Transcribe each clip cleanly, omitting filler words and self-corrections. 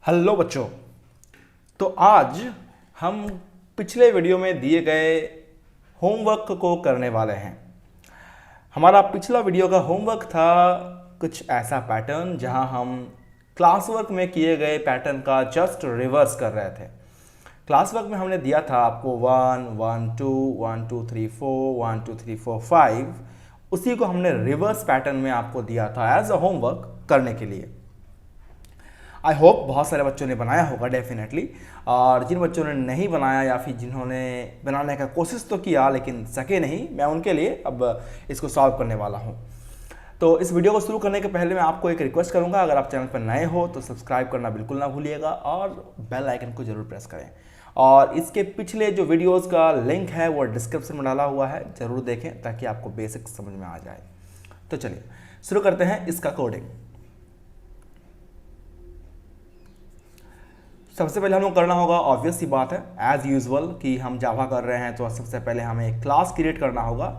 Hello बच्चों। तो आज हम पिछले वीडियो में दिए गए होमवर्क को करने वाले हैं। हमारा पिछला वीडियो का होमवर्क था कुछ ऐसा पैटर्न जहां हम क्लास वर्क में किए गए पैटर्न का जस्ट रिवर्स कर रहे थे। क्लास वर्क में हमने दिया था आपको 1 1 2 1 2 3 4 1 2 3 4 5, उसी को हमने रिवर्स पैटर्न में आपको दिया था एज अ होमवर्क करने के लिए। आई होप बहुत सारे बच्चों ने बनाया होगा डेफिनेटली, और जिन बच्चों ने नहीं बनाया या फिर जिन्होंने बनाने का कोशिश तो किया लेकिन सके नहीं, मैं उनके लिए अब इसको सॉल्व करने वाला हूँ। तो इस वीडियो को शुरू करने के पहले मैं आपको एक रिक्वेस्ट करूँगा, अगर आप चैनल पर नए हो तो सब्सक्राइब करना बिल्कुल ना भूलिएगा और बेल आइकन को जरूर प्रेस करें। और इसके पिछले जो वीडियोज़ का लिंक है वो डिस्क्रिप्शन में डाला हुआ है, ज़रूर देखें ताकि आपको बेसिक समझ में आ जाए। तो चलिए शुरू करते हैं इसका कोडिंग। सबसे पहले हमें करना होगा, ऑब्वियस सी बात है एज यूजुअल कि हम जावा कर रहे हैं तो सबसे पहले हमें एक क्लास क्रिएट करना होगा।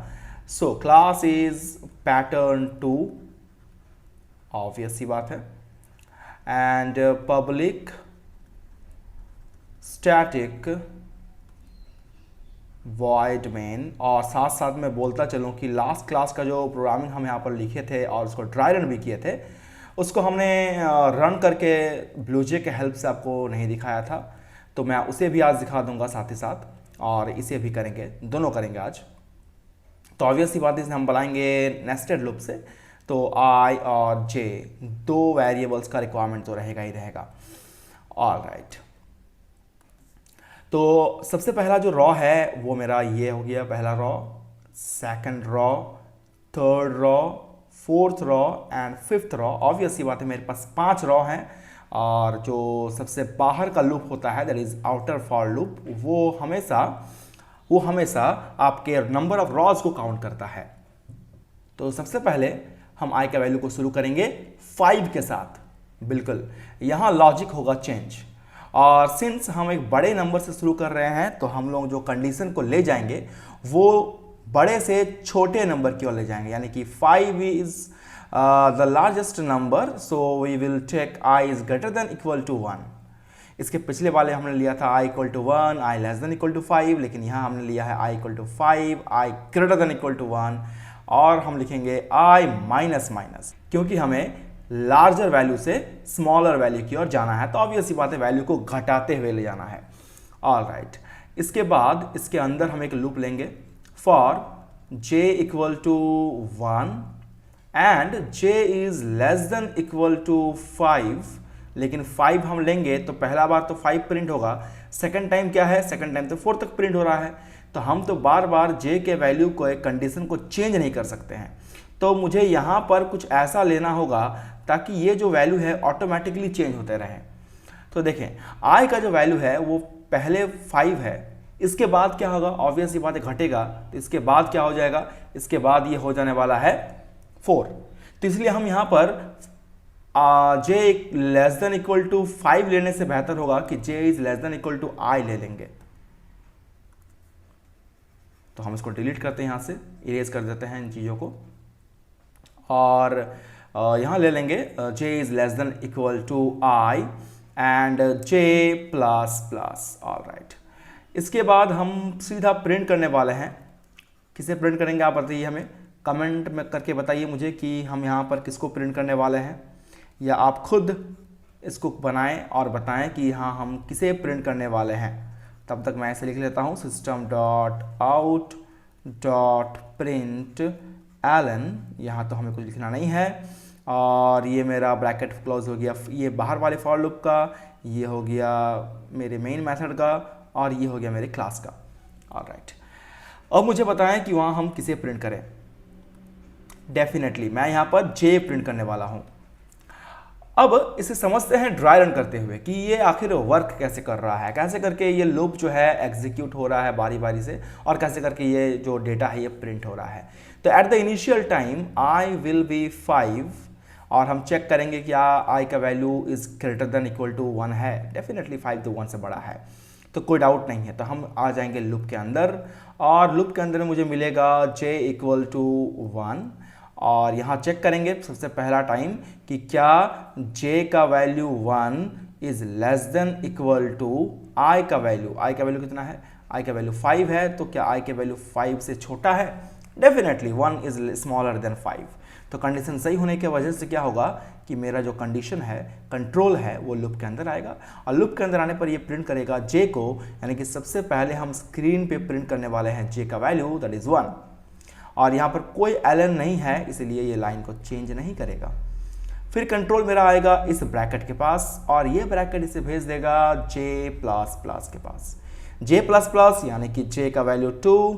So class is pattern 2, obvious सी बात है, and public static void main. और साथ साथ मैं बोलता चलूँ कि लास्ट क्लास का जो प्रोग्रामिंग हम यहाँ पर लिखे थे और उसको ट्राई रन भी किए थे, उसको हमने रन करके ब्लूजे के हेल्प से आपको नहीं दिखाया था, तो मैं उसे भी आज दिखा दूंगा साथ ही साथ, और इसे भी करेंगे, दोनों करेंगे आज। तो ऑब्वियस सी बात है, हम बनाएंगे नेस्टेड लूप से, तो आई और जे दो वेरिएबल्स का रिक्वायरमेंट तो रहेगा ही रहेगा। ऑलराइट, तो सबसे पहला जो रॉ है वो मेरा ये हो गया, पहला row, second row, third row, fourth row and fifth row. Obvious सी बात है मेरे पास 5 रॉ हैं, और जो सबसे बाहर का लूप होता है that is outer for loop, वो हमेशा आपके नंबर ऑफ रॉज को काउंट करता है। तो सबसे पहले हम आई का वैल्यू को शुरू करेंगे 5 के साथ। बिल्कुल यहाँ लॉजिक होगा चेंज, और सिंस हम एक बड़े नंबर से शुरू कर रहे हैं तो हम लोग जो कंडीशन को ले जाएंगे वो बड़े से छोटे नंबर की ओर ले जाएंगे, यानी कि 5 is the largest number, so we will take i is greater than equal to 1। इसके पिछले वाले हमने लिया था i equal to 1, i less than equal to 5, लेकिन यहाँ हमने लिया है i equal to 5, i greater than equal to 1, और हम लिखेंगे i माइनस माइनस, क्योंकि हमें लार्जर वैल्यू से स्मॉलर वैल्यू की ओर जाना है, तो ऑब्वियस सी बात है वैल्यू को घटाते हुए ले जाना है। ऑलराइट, इसके बाद इसके अंदर हम एक लूप लेंगे for j equal to 1 and j is less than equal to 5, लेकिन 5 हम लेंगे तो पहला बार तो 5 प्रिंट होगा, सेकंड टाइम क्या है, सेकंड टाइम तो 4 तक प्रिंट हो रहा है, तो हम तो बार बार j के वैल्यू को, एक कंडीशन को चेंज नहीं कर सकते हैं। तो मुझे यहाँ पर कुछ ऐसा लेना होगा ताकि ये जो वैल्यू है ऑटोमेटिकली चेंज होते रहे। तो देखें i का जो वैल्यू है वो पहले 5 है, इसके बाद क्या होगा, ऑब्वियस ये बात घटेगा, तो इसके बाद क्या हो जाएगा, इसके बाद ये हो जाने वाला है 4। तो इसलिए हम यहाँ पर j less than equal to 5 लेने से बेहतर होगा कि j is less than equal to i ले लेंगे। तो हम इसको डिलीट करते हैं, यहाँ से इरेज कर देते हैं इन चीज़ों को, और यहाँ ले लेंगे j is less than equal to i and j plus plus. Alright, इसके बाद हम सीधा प्रिंट करने वाले हैं। किसे प्रिंट करेंगे आप बताइए, हमें कमेंट में करके बताइए मुझे कि हम यहाँ पर किसको प्रिंट करने वाले हैं, या आप खुद इसको बनाएं और बताएं कि हाँ हम किसे प्रिंट करने वाले हैं। तब तक मैं ऐसे लिख लेता हूँ, system dot out dot print ln, यहाँ तो हमें कुछ लिखना नहीं है, और ये मेरा ब्रैकेट क्लोज हो गया, ये बाहर वाले फॉर लूप का, ये हो गया मेरे मेन मेथड का, और ये हो गया मेरे क्लास का। ऑलराइट, अब मुझे बताएं कि वहाँ हम किसे प्रिंट करें। डेफिनेटली मैं यहाँ पर जे प्रिंट करने वाला हूँ। अब इसे समझते हैं ड्राई रन करते हुए कि ये आखिर वर्क कैसे कर रहा है, कैसे करके ये लूप जो है एग्जीक्यूट हो रहा है बारी बारी से, और कैसे करके ये जो डेटा है ये प्रिंट हो रहा है। तो at the initial time i will be 5, और हम चेक करेंगे कि आई का value is greater than equal to 1 है। डेफिनेटली 5 तो 1 से बड़ा है, तो कोई डाउट नहीं है। तो हम आ जाएंगे लूप के अंदर, और लूप के अंदर मुझे मिलेगा j इक्वल टू 1, और यहाँ चेक करेंगे सबसे पहला टाइम कि क्या j का value 1 is less than equal to I का वैल्यू, आई का वैल्यू कितना है, आई का वैल्यू 5 है, तो क्या आई का वैल्यू 5 से छोटा है, डेफिनेटली 1 इज स्मॉलर देन 5। तो कंडीशन सही होने की वजह से क्या होगा कि मेरा जो कंडीशन है, कंट्रोल है, वो लूप के अंदर आएगा, और लूप के अंदर आने पर ये प्रिंट करेगा जे को, यानी कि सबसे पहले हम स्क्रीन पे प्रिंट करने वाले हैं जे का वैल्यू, दैट इज 1, और यहाँ पर कोई एलन नहीं है इसलिए ये लाइन को चेंज नहीं करेगा। फिर कंट्रोल मेरा आएगा इस ब्रैकेट के पास, और ये ब्रैकेट इसे भेज देगा जे प्लस प्लस के पास, जे प्लस प्लस यानी कि जे का वैल्यू 2।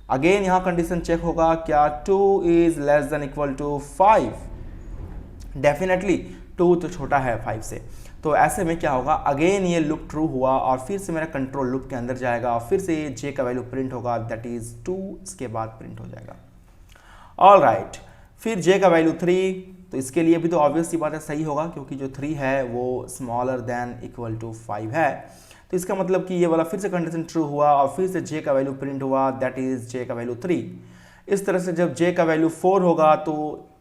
अगेन यहाँ कंडीशन चेक होगा, क्या 2 is less than equal to 5, definitely 2 तो छोटा है 5 से। तो ऐसे में क्या होगा, अगेन ये लूप ट्रू हुआ और फिर से मेरा कंट्रोल लूप के अंदर जाएगा और फिर से ये जे का वैल्यू प्रिंट होगा, दैट इज 2, इसके बाद प्रिंट हो जाएगा। ऑल राइट, फिर जे का वैल्यू 3, तो इसके लिए भी तो ऑब्वियस सी बात है सही होगा, क्योंकि जो 3 है वो स्मॉलर देन इक्वल टू 5 है, तो इसका मतलब कि ये वाला फिर से कंडीशन ट्रू हुआ और फिर से जे का वैल्यू प्रिंट हुआ, दैट इज जे का वैल्यू 3। इस तरह से जब जे का वैल्यू 4 होगा तो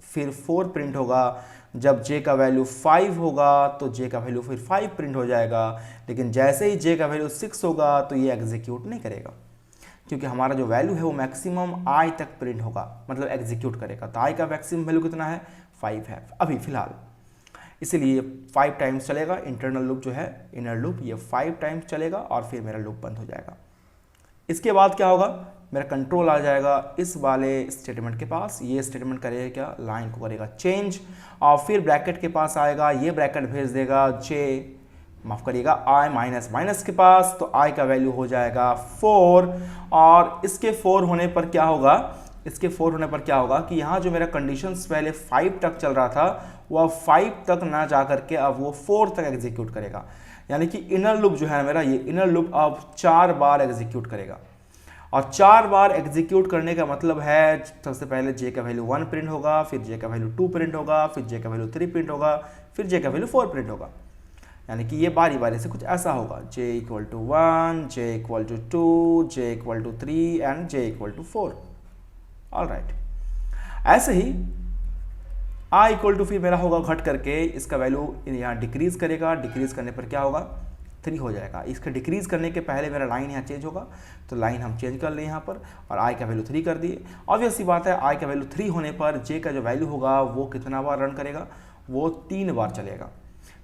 फिर 4 प्रिंट होगा, जब जे का वैल्यू 5 होगा तो जे का वैल्यू फिर 5 प्रिंट हो जाएगा, लेकिन जैसे ही जे का वैल्यू 6 होगा तो ये एग्जीक्यूट नहीं करेगा, क्योंकि हमारा जो वैल्यू है वो मैक्सिमम आई तक प्रिंट होगा, मतलब एग्जीक्यूट करेगा। तो आई का मैक्सिमम वैल्यू कितना है, 5 है अभी फिलहाल, इसीलिए 5 टाइम्स चलेगा इंटरनल लूप जो है, इनर लूप, ये 5 टाइम्स चलेगा और फिर मेरा लूप बंद हो जाएगा। इसके बाद क्या होगा, मेरा कंट्रोल आ जाएगा इस वाले स्टेटमेंट के पास, ये स्टेटमेंट करेगा क्या, लाइन को करेगा चेंज, और फिर ब्रैकेट के पास आएगा, ये ब्रैकेट भेज देगा जे, माफ करिएगा आई माइनस माइनस के पास, तो आई का वैल्यू हो जाएगा 4, और इसके 4 होने पर क्या होगा, इसके 4 होने पर क्या होगा कि यहाँ जो मेरा कंडीशंस पहले 5 तक चल रहा था वह 5 तक ना जा करके अब वो 4 तक एग्जीक्यूट करेगा, यानी कि इनर लूप जो है मेरा, ये इनर लूप अब 4 बार एग्जीक्यूट करेगा, और 4 बार एग्जीक्यूट करने का मतलब है सबसे पहले जे का वैल्यू 1 प्रिंट होगा, फिर जे का वैल्यू 2 प्रिंट होगा, फिर जे का वैल्यू 3 प्रिंट होगा, फिर जे का वैल्यू 4 प्रिंट होगा, यानी कि ये बारी बारी से कुछ ऐसा होगा, J equal to 1, J equal to 2, J equal to 3 and J equal to 4। All right, ऐसे ही आई इक्वल टू फिर मेरा होगा घट करके इसका वैल्यू यहाँ डिक्रीज करेगा, डिक्रीज करने पर क्या होगा, 3 हो जाएगा। इसका डिक्रीज करने के पहले मेरा लाइन यहाँ चेंज होगा, तो लाइन हम चेंज कर लें यहाँ पर, और आई का वैल्यू 3 कर दिए। ऑब्वियस सी बात है, आई का वैल्यू 3 होने पर जे का जो वैल्यू होगा वो कितना बार रन करेगा, वो 3 बार चलेगा,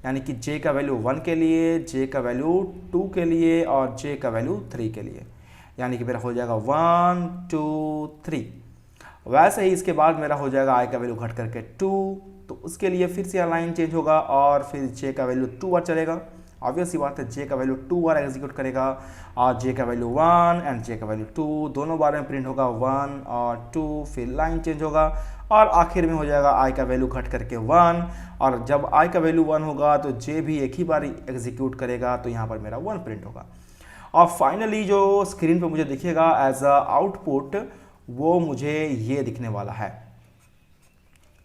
यानी कि जे का वैल्यू 1 के लिए, जे का वैल्यू 2 के लिए और जे का वैल्यू 3 के लिए, यानी कि मेरा हो जाएगा 1 2 3। वैसे ही इसके बाद मेरा हो जाएगा आई का वैल्यू घट करके 2, तो उसके लिए फिर से लाइन चेंज होगा और फिर जे का वैल्यू 2 बार चलेगा। ऑब्वियस सी बात है, जे का वैल्यू 2 बार एग्जीक्यूट करेगा, और जे का वैल्यू 1 एंड जे का वैल्यू 2 दोनों बार में प्रिंट होगा 1 और 2, फिर लाइन चेंज होगा और आखिर में हो जाएगा आई का वैल्यू घट करके 1, और जब आई का वैल्यू 1 होगा तो जे भी एक ही बार एग्जीक्यूट करेगा, तो यहाँ पर मेरा 1 प्रिंट होगा, और फाइनली जो स्क्रीन पर मुझे दिखेगा एज अ आउटपुट वो मुझे ये दिखने वाला है।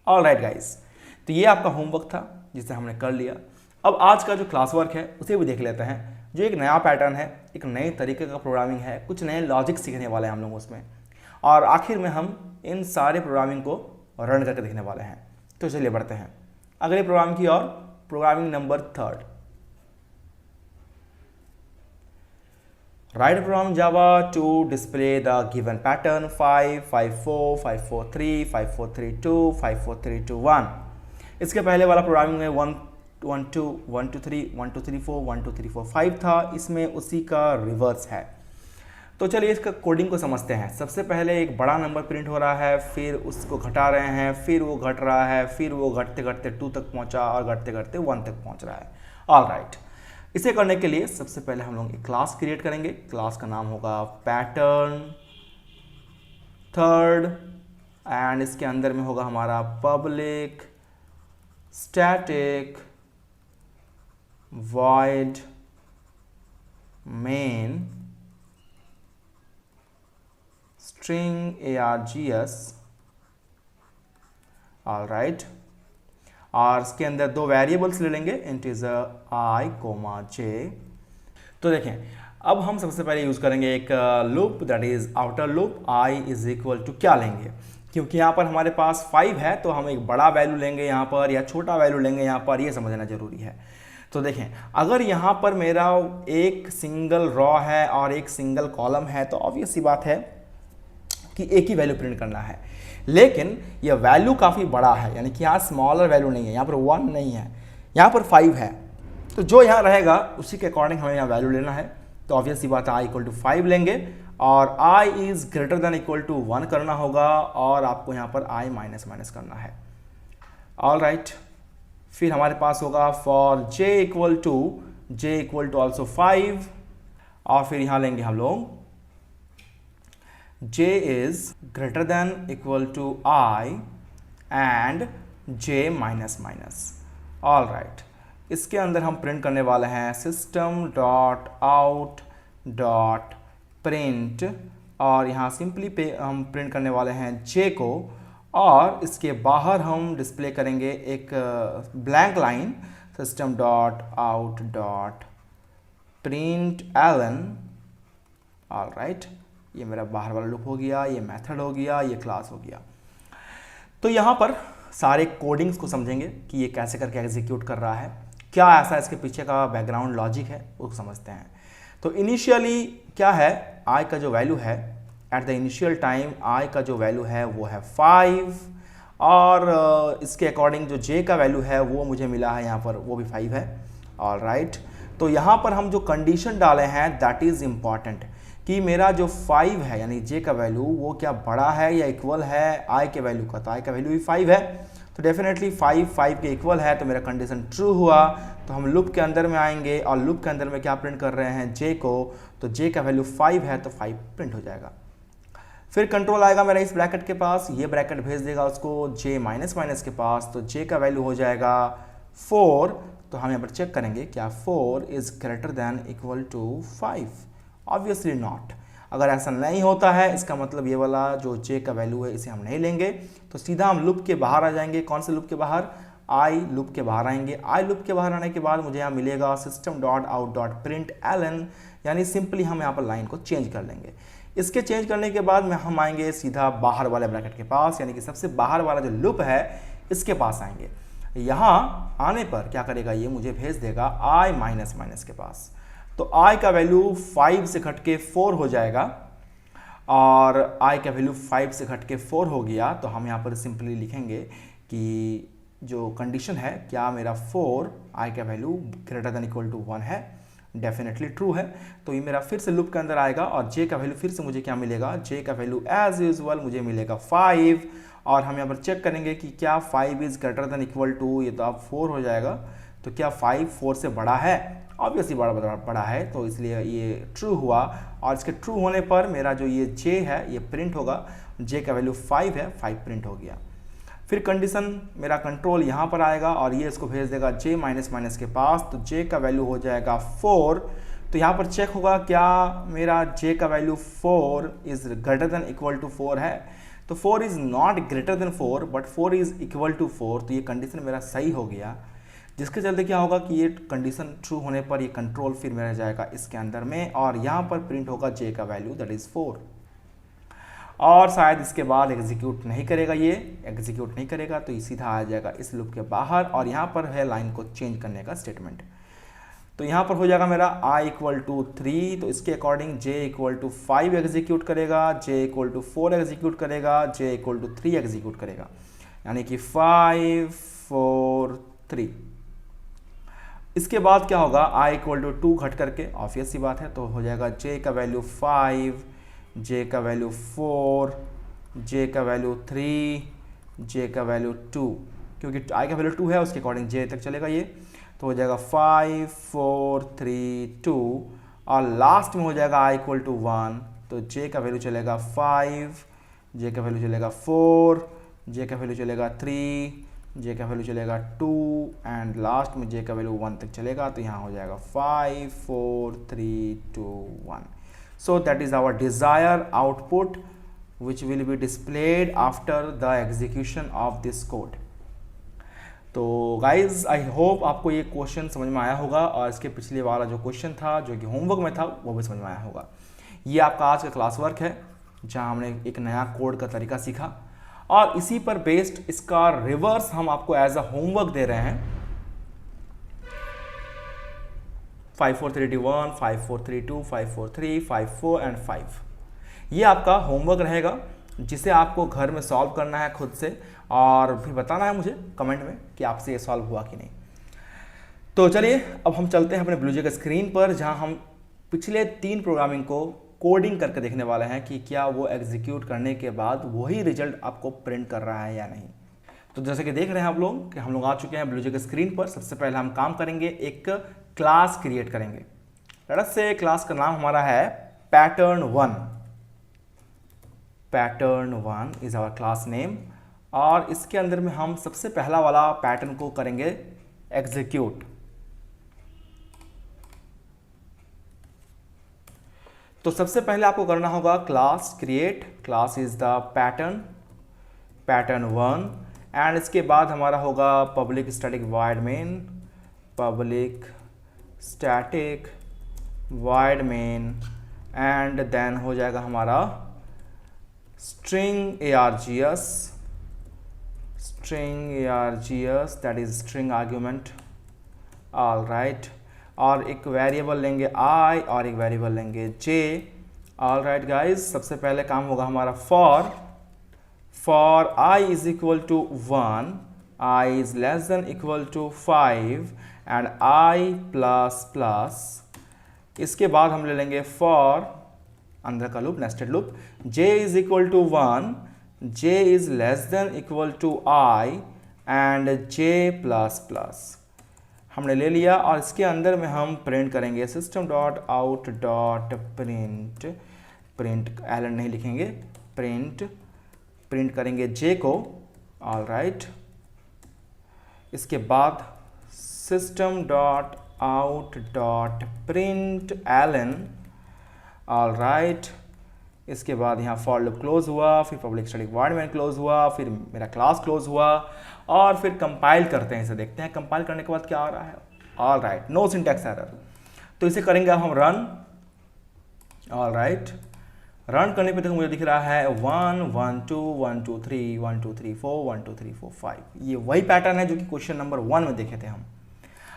ऑल राइट गाइज, तो ये आपका होमवर्क था जिसे हमने कर लिया। अब आज का जो क्लास वर्क है उसे भी देख लेते हैं, जो एक नया पैटर्न है, एक नए तरीके का प्रोग्रामिंग है, कुछ नए लॉजिक सीखने वाले हैं हम लोग उसमें, और आखिर में हम इन सारे प्रोग्रामिंग को रन करके देखने वाले हैं। तो चलिए बढ़ते हैं अगले प्रोग्राम की ओर, programming number 3। Write a program Java to display the given pattern 5 5 4 5 4 3 5 4 3 2 5 4 3 2 1। इसके पहले वाला प्रोग्रामिंग में 1 1 2 1 2 3 1 2 3 4 1 2 3 4 5 था, इसमें उसी का रिवर्स है। तो चलिए इसका कोडिंग को समझते हैं। सबसे पहले एक बड़ा नंबर प्रिंट हो रहा है, फिर उसको घटा रहे हैं, फिर वो घट रहा है, फिर वो घटते घटते 2 तक पहुंचा और घटते घटते 1 तक पहुंच रहा है। ऑल राइट, इसे करने के लिए सबसे पहले हम लोग एक क्लास क्रिएट करेंगे। क्लास का नाम होगा पैटर्न 3 एंड इसके अंदर में होगा हमारा public static void main string args। All right, और इसके अंदर 2 वेरिएबल्स ले लेंगे, इंटीजर आई कोमा जे। तो देखें, अब हम सबसे पहले यूज़ करेंगे एक loop, that is outer loop. I is equal to क्या लेंगे, क्योंकि यहाँ पर हमारे पास 5 है तो हम एक बड़ा वैल्यू लेंगे यहाँ पर या छोटा वैल्यू लेंगे यहाँ पर, ये समझना जरूरी है। तो देखें, अगर यहाँ पर मेरा एक सिंगल रॉ है और एक सिंगल कॉलम है तो ऑब्वियस सी बात है कि एक ही वैल्यू प्रिंट करना है, लेकिन यह वैल्यू काफ़ी बड़ा है, यानी कि यहाँ स्मॉलर वैल्यू नहीं है, यहाँ पर 1 नहीं है, यहाँ पर 5 है, तो जो यहाँ रहेगा उसी के अकॉर्डिंग हमें यहाँ वैल्यू लेना है। तो ऑब्वियस सी बात है i = 5 लेंगे और i is greater than equal to 1 करना होगा और आपको यहाँ पर i माइनस माइनस करना है। ऑल राइट, फिर हमारे पास होगा for j equal to also 5 और फिर यहाँ लेंगे हम लोग j is greater than equal to i and j minus minus. All right, इसके अंदर हम प्रिंट करने वाले हैं system dot out dot print और यहाँ सिंपली पे हम प्रिंट करने वाले हैं j को और इसके बाहर हम डिस्प्ले करेंगे एक blank line system dot out dot print ln. All right, ये मेरा बाहर वाला लूप हो गया, ये मेथड हो गया, ये क्लास हो गया। तो यहाँ पर सारे कोडिंग्स को समझेंगे कि ये कैसे करके एग्जीक्यूट कर रहा है, क्या ऐसा इसके पीछे का बैकग्राउंड लॉजिक है उसको समझते हैं। तो इनिशियली क्या है, i का जो वैल्यू है eight the initial time i का जो वैल्यू है वो है 5 और इसके अकॉर्डिंग जो j का वैल्यू है वो मुझे मिला है यहाँ पर, वो भी 5 है। ऑल राइट, तो यहाँ पर हम जो कंडीशन डाले हैं दैट इज़ इम्पॉर्टेंट कि मेरा जो 5 है यानी j का वैल्यू वो क्या बड़ा है या इक्वल है i के वैल्यू का। तो i का वैल्यू भी 5 है, तो डेफिनेटली 5 के इक्वल है, तो मेरा कंडीशन ट्रू हुआ। तो हम लूप के अंदर में आएंगे और लूप के अंदर में क्या प्रिंट कर रहे हैं j को, तो j का वैल्यू 5 है तो 5 प्रिंट हो जाएगा। फिर कंट्रोल आएगा मेरा इस ब्रैकेट के पास, ये ब्रैकेट भेज देगा उसको j माइनस माइनस के पास, तो j का वैल्यू हो जाएगा 4। तो हम यहाँ पर चेक करेंगे क्या 4 is greater than equal to 5। Obviously not. अगर ऐसा नहीं होता है इसका मतलब ये वाला जो j का वैल्यू है इसे हम नहीं लेंगे, तो सीधा हम लूप के बाहर आ जाएंगे। कौन से लूप के बाहर, i लूप के बाहर आएंगे। i लूप के बाहर आने के बाद मुझे यहाँ मिलेगा system dot out dot print ln, यानी सिंपली हम यहाँ पर लाइन को चेंज कर लेंगे। इसके चेंज करने के बाद में हम आएंगे सीधा बाहर वाले ब्रैकेट के पास, यानी कि सबसे बाहर वाला जो लूप है इसके पास आएंगे। यहाँ आने पर क्या करेगा, ये मुझे भेज देगा i माइनस माइनस के पास, तो i का वैल्यू 5 से घट के 4 हो जाएगा और i का वैल्यू 5 से घट के 4 हो गया। तो हम यहाँ पर सिंपली लिखेंगे कि जो कंडीशन है क्या मेरा 4 i का value greater than equal to 1 है, डेफिनेटली ट्रू है। तो ये मेरा फिर से लूप के अंदर आएगा और j का वैल्यू फिर से मुझे क्या मिलेगा, j का वैल्यू एज यूजुअल मुझे मिलेगा 5 और हम यहाँ पर चेक करेंगे कि क्या 5 is greater than equal to, ये तो अब 4 हो जाएगा, तो क्या 5 4 से बड़ा है, ऑब्वियसली बड़ा है, तो इसलिए ये ट्रू हुआ। और इसके ट्रू होने पर मेरा जो ये j है ये प्रिंट होगा, j का वैल्यू 5 है, 5 प्रिंट हो गया। फिर कंडीशन मेरा कंट्रोल यहाँ पर आएगा और ये इसको भेज देगा j माइनस माइनस के पास, तो j का वैल्यू हो जाएगा 4। तो यहाँ पर चेक होगा क्या मेरा j का value 4 is greater than equal to 4 है, तो 4 is not greater than 4 but 4 is equal to 4, तो ये कंडीशन मेरा सही हो गया। जिसके चलते क्या होगा कि ये कंडीशन ट्रू होने पर ये कंट्रोल फिर मेरा जाएगा इसके अंदर में और यहाँ पर प्रिंट होगा j का वैल्यू दैट इज़ 4 और शायद इसके बाद एग्जीक्यूट नहीं करेगा, ये एग्जीक्यूट नहीं करेगा, तो ये सीधा आ जाएगा इस लूप के बाहर और यहाँ पर है लाइन को चेंज करने का स्टेटमेंट। तो यहाँ पर हो जाएगा मेरा i इक्वल टू 3, तो इसके according j equal to 5 execute करेगा, j इक्वल टू 4 एग्जीक्यूट करेगा, j इक्वल टू 3 एग्जीक्यूट करेगा, यानी कि 5 4 3। इसके बाद क्या होगा, i इक्वल टू 2 घट करके, ऑब्वियस सी बात है, तो हो जाएगा j का वैल्यू 5, j का वैल्यू 4, j का वैल्यू 3, j का वैल्यू 2, क्योंकि i का वैल्यू 2 है उसके अकॉर्डिंग j तक चलेगा ये, तो हो जाएगा 5 4 3 2 और लास्ट में हो जाएगा i इक्वल टू 1, तो j का वैल्यू चलेगा 5, j का वैल्यू चलेगा 4, j का वैल्यू चलेगा 3, j का वैल्यू चलेगा 2 एंड लास्ट में j का वैल्यू 1 तक चलेगा, तो यहाँ हो जाएगा 5 4 3 2 1। So that is our desired output which will be displayed after the execution of this code. तो guys I hope आपको ये क्वेश्चन समझ में आया होगा और इसके पिछले वाला जो क्वेश्चन था जो कि होमवर्क में था वो भी समझ में आया होगा। ये आपका आज का क्लास वर्क है जहाँ हमने एक नया कोड का तरीका सीखा और इसी पर बेस्ड इसका रिवर्स हम आपको एज अ होमवर्क दे रहे हैं। 5432 1, 5432, 543, 54 एंड 5। ये आपका होमवर्क रहेगा जिसे आपको घर में सॉल्व करना है खुद से, और फिर बताना है मुझे कमेंट में कि आपसे ये सॉल्व हुआ कि नहीं। तो चलिए अब हम चलते हैं अपने ब्लूजे के स्क्रीन पर, जहां हम पिछले 3 प्रोग्रामिंग को कोडिंग करके देखने वाले हैं कि क्या वो एग्जीक्यूट करने के बाद वही रिजल्ट आपको प्रिंट कर रहा है या नहीं। तो जैसे कि देख रहे हैं आप लोग कि हम लोग आ चुके हैं ब्लूजे के स्क्रीन पर। सबसे पहले हम काम करेंगे, एक क्लास क्रिएट करेंगे। लेट्स से क्लास का नाम हमारा है pattern1। pattern1 is our class name, और इसके अंदर में हम सबसे पहला वाला पैटर्न को करेंगे एग्जीक्यूट। तो सबसे पहले आपको करना होगा class create, class is the pattern1, and इसके बाद हमारा होगा public static void main, public static void main, and then हो जाएगा हमारा string args, that is string argument, all right, और एक वेरिएबल लेंगे i और एक वेरिएबल लेंगे j। ऑल राइट गाइज, सबसे पहले काम होगा हमारा for I is equal to 1, I is less than equal to 5 and I plus plus। इसके बाद हम ले लेंगे for अंदर का loop, nested loop, j is equal to 1, j is less than equal to I and j plus plus हमने ले लिया। और इसके अंदर में हम प्रिंट करेंगे system.out.print, प्रिंट एलन नहीं लिखेंगे, प्रिंट करेंगे j को। ऑल राइट, इसके बाद system.out.println। ऑल राइट, इसके बाद यहाँ फॉर लूप क्लोज हुआ, फिर public static void main close हुआ, फिर मेरा क्लास क्लोज हुआ, और फिर कंपाइल करते हैं, इसे देखते हैं कंपाइल करने के बाद क्या आ रहा है। All right, no syntax error. तो इसे करेंगे अब हम रन। ऑल राइट, रन करने पे देखो मुझे दिख रहा है 1 1 2 1 2 3 1 2 3 4 1 2 3 4 5। ये वही पैटर्न है जो कि क्वेश्चन नंबर 1 में देखे थे हम।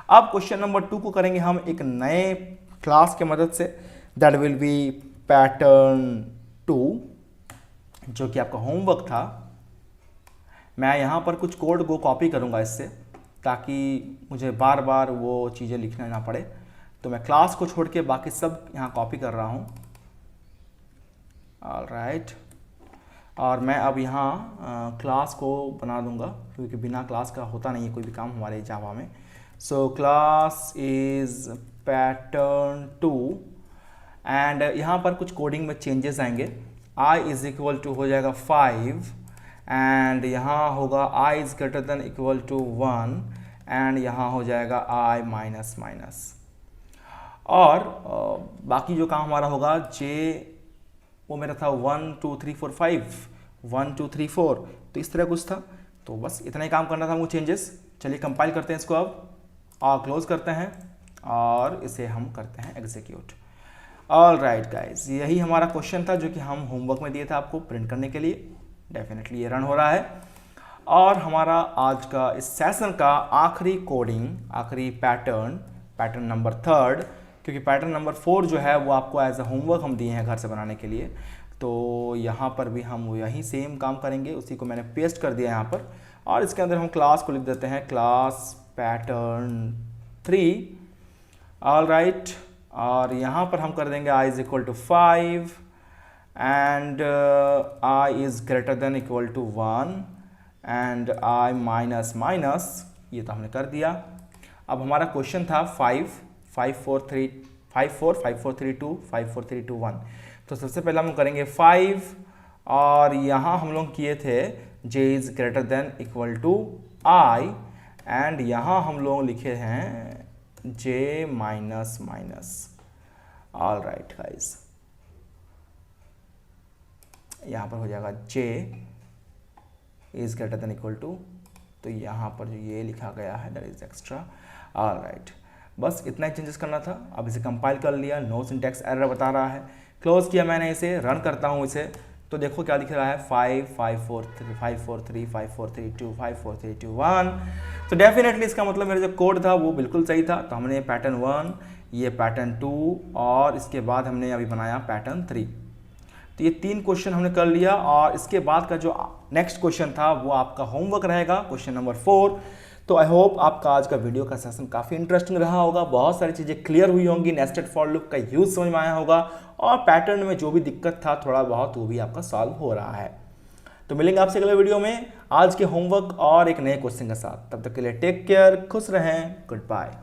अब क्वेश्चन नंबर 2 को करेंगे हम एक नए क्लास के मदद से, दैट विल बी pattern2, जो कि आपका होमवर्क था। मैं यहाँ पर कुछ कोड को कॉपी करूँगा इससे, ताकि मुझे बार बार वो चीज़ें लिखना ना पड़े। तो मैं क्लास को छोड़ के बाकी सब यहाँ कॉपी कर रहा हूँ। ऑल राइट, और मैं अब यहाँ क्लास को बना दूँगा, क्योंकि बिना क्लास का होता नहीं है कोई भी काम हमारे जावा में। So class is pattern2, and यहाँ पर कुछ कोडिंग में चेंजेस आएंगे। i इज इक्वल टू हो जाएगा 5, एंड यहाँ होगा i is greater than equal to 1, and यहाँ हो जाएगा i माइनस माइनस। और बाकी जो काम हमारा होगा j, वो मेरा था 1 2 3 4 5, 1 2 3 4, तो इस तरह कुछ था। तो बस इतना ही काम करना था, वो चेंजेस। चलिए कंपाइल करते हैं इसको अब, और क्लोज करते हैं, और इसे हम करते हैं एग्जीक्यूट। ऑल राइट गाइज, यही हमारा क्वेश्चन था जो कि हम होमवर्क में दिए थे आपको प्रिंट करने के लिए। डेफिनेटली ये रन हो रहा है, और हमारा आज का इस सेशन का आखिरी कोडिंग, आखिरी पैटर्न नंबर 3, क्योंकि पैटर्न नंबर 4 जो है वो आपको एज अ होमवर्क हम दिए हैं घर से बनाने के लिए। तो यहाँ पर भी हम यही सेम काम करेंगे, उसी को मैंने पेस्ट कर दिया यहाँ पर, और इसके अंदर हम क्लास को लिख देते हैं क्लास pattern3। ऑल राइट, और यहाँ पर हम कर देंगे i is equal to 5 and i is greater than equal to 1 and i minus minus, ये तो हमने कर दिया। अब हमारा क्वेश्चन था 5 5 4 3 5 4 5 4 3 2 5 4 3 2 1। तो सबसे पहले हम करेंगे 5, और यहाँ हम लोग किए थे j is greater than equal to i, and यहाँ हम लोग लिखे हैं j minus minus. All right guys, यहाँ पर हो जाएगा j is greater than equal to, तो यहाँ पर जो ये लिखा गया है that is extra. All right, बस इतना ही चेंजेस करना था। अब इसे कंपाइल कर लिया, नो सिंटैक्स एरर बता रहा है। क्लोज किया मैंने इसे, रन करता हूँ इसे, तो देखो क्या लिख रहा है 5 5 4 3 5 4 3 5 4 3 2 5 4 3 2 1। तो डेफिनेटली इसका मतलब मेरा जो कोड था वो बिल्कुल सही था। तो हमने पैटर्न 1 ये पैटर्न 2 और इसके बाद हमने अभी बनाया पैटर्न 3। तो ये 3 क्वेश्चन हमने कर लिया और इसके बाद का जो नेक्स्ट क्वेश्चन था वो आपका होमवर्क रहेगा, क्वेश्चन नंबर 4। तो आई होप आपका आज का वीडियो का सेशन काफ़ी इंटरेस्टिंग रहा होगा, बहुत सारी चीज़ें क्लियर हुई होंगी, नेस्टेड फॉर लूप का यूज समझ में आया होगा और पैटर्न में जो भी दिक्कत था थोड़ा बहुत वो भी आपका सॉल्व हो रहा है। तो मिलेंगे आपसे अगले वीडियो में आज के होमवर्क और एक नए क्वेश्चन के साथ। तब तक के लिए टेक केयर, खुश रहें, गुड बाय।